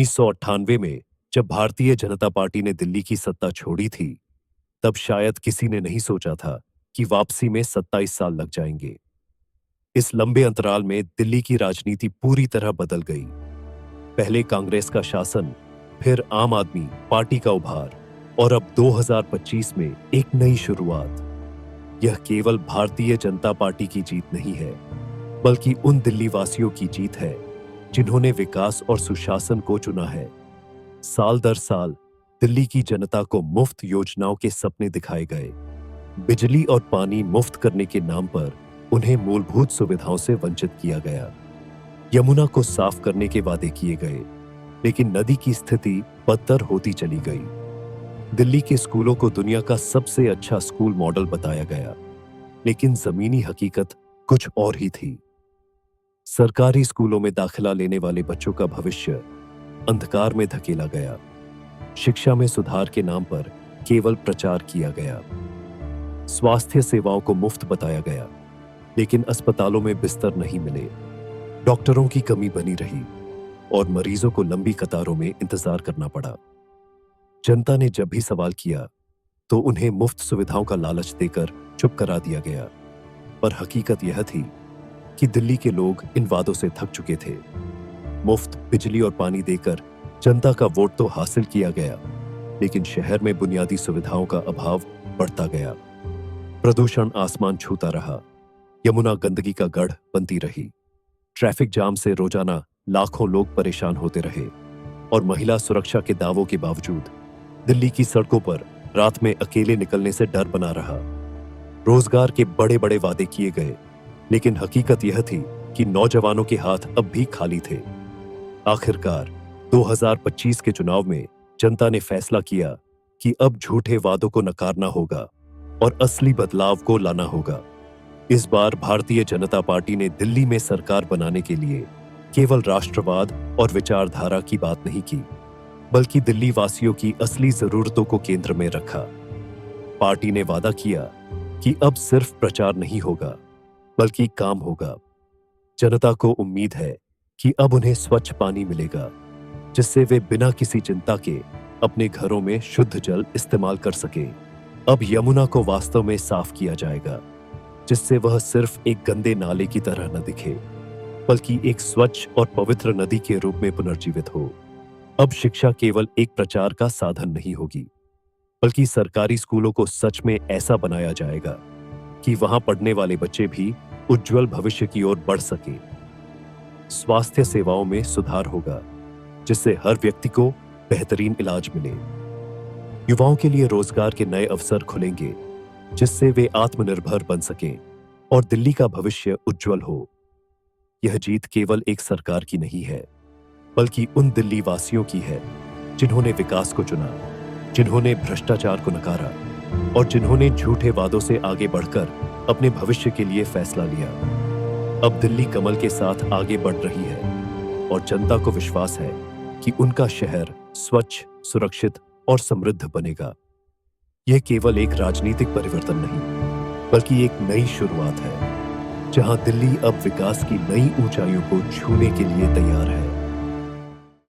1998 में जब भारतीय जनता पार्टी ने दिल्ली की सत्ता छोड़ी थी, तब शायद किसी ने नहीं सोचा था कि वापसी में 27 साल लग जाएंगे। इस लंबे अंतराल में दिल्ली की राजनीति पूरी तरह बदल गई। पहले कांग्रेस का शासन, फिर आम आदमी पार्टी का उभार और अब 2025 में एक नई शुरुआत। यह केवल भारतीय जनता पार्टी की जीत नहीं है, बल्कि उन दिल्ली वासियों की जीत है जिन्होंने विकास और सुशासन को चुना है। साल दर साल दिल्ली की जनता को मुफ्त योजनाओं के सपने दिखाए गए। बिजली और पानी मुफ्त करने के नाम पर उन्हें मूलभूत सुविधाओं से वंचित किया गया। यमुना को साफ करने के वादे किए गए, लेकिन नदी की स्थिति बदतर होती चली गई। दिल्ली के स्कूलों को दुनिया का सबसे अच्छा स्कूल मॉडल बताया गया, लेकिन जमीनी हकीकत कुछ और ही थी। सरकारी स्कूलों में दाखिला लेने वाले बच्चों का भविष्य अंधकार में धकेला गया। शिक्षा में सुधार के नाम पर केवल प्रचार किया गया। स्वास्थ्य सेवाओं को मुफ्त बताया गया, लेकिन अस्पतालों में बिस्तर नहीं मिले। डॉक्टरों की कमी बनी रही और मरीजों को लंबी कतारों में इंतजार करना पड़ा। जनता ने जब भी सवाल किया तो उन्हें मुफ्त सुविधाओं का लालच देकर चुप करा दिया गया। पर हकीकत यह थी कि दिल्ली के लोग इन वादों से थक चुके थे। मुफ्त बिजली और पानी देकर जनता का वोट तो हासिल किया गया, लेकिन शहर में बुनियादी सुविधाओं का अभाव बढ़ता गया। प्रदूषण आसमान छूता रहा, यमुना गंदगी का गढ़ बनती रही। ट्रैफिक जाम से रोजाना लाखों लोग परेशान होते रहे और महिला सुरक्षा के दावों के बावजूद दिल्ली की सड़कों पर रात में अकेले निकलने से डर बना रहा। रोजगार के बड़े बड़े वादे किए गए, लेकिन हकीकत यह थी कि नौजवानों के हाथ अब भी खाली थे। आखिरकार 2025 के चुनाव में जनता ने फैसला किया कि अब झूठे वादों को नकारना होगा और असली बदलाव को लाना होगा। इस बार भारतीय जनता पार्टी ने दिल्ली में सरकार बनाने के लिए केवल राष्ट्रवाद और विचारधारा की बात नहीं की, बल्कि दिल्ली वासियों की असली जरूरतों को केंद्र में रखा। पार्टी ने वादा किया कि अब सिर्फ प्रचार नहीं होगा, बल्कि काम होगा। जनता को उम्मीद है कि अब उन्हें स्वच्छ पानी मिलेगा, जिससे वे बिना किसी चिंता के अपने घरों में शुद्ध जल इस्तेमाल कर सके। अब यमुना को वास्तव में साफ किया जाएगा, जिससे वह सिर्फ एक गंदे नाले की तरह न दिखे, बल्कि एक स्वच्छ और पवित्र नदी के रूप में पुनर्जीवित हो। अब शिक्षा केवल एक प्रचार का साधन नहीं होगी, बल्कि सरकारी स्कूलों को सच में ऐसा बनाया जाएगा कि वहां पढ़ने वाले बच्चे भी उज्जवल भविष्य की ओर बढ़ सके। स्वास्थ्य सेवाओं में सुधार होगा, जिससे हर व्यक्ति को बेहतरीन इलाज मिले। युवाओं के लिए रोजगार के नए अवसर खुलेंगे, जिससे वे आत्मनिर्भर बन सकें और दिल्ली का भविष्य उज्जवल हो। यह जीत केवल एक सरकार की नहीं है, बल्कि उन दिल्ली वासियों की है जिन्होंने विकास को चुना, जिन्होंने भ्रष्टाचार को नकारा और जिन्होंने झूठे वादों से आगे बढ़कर अपने भविष्य के लिए फैसला लिया। अब दिल्ली कमल के साथ आगे बढ़ रही है और जनता को विश्वास है कि उनका शहर स्वच्छ, सुरक्षित और समृद्ध बनेगा। यह केवल एक राजनीतिक परिवर्तन नहीं, बल्कि एक नई शुरुआत है, जहां दिल्ली अब विकास की नई ऊंचाइयों को छूने के लिए तैयार है।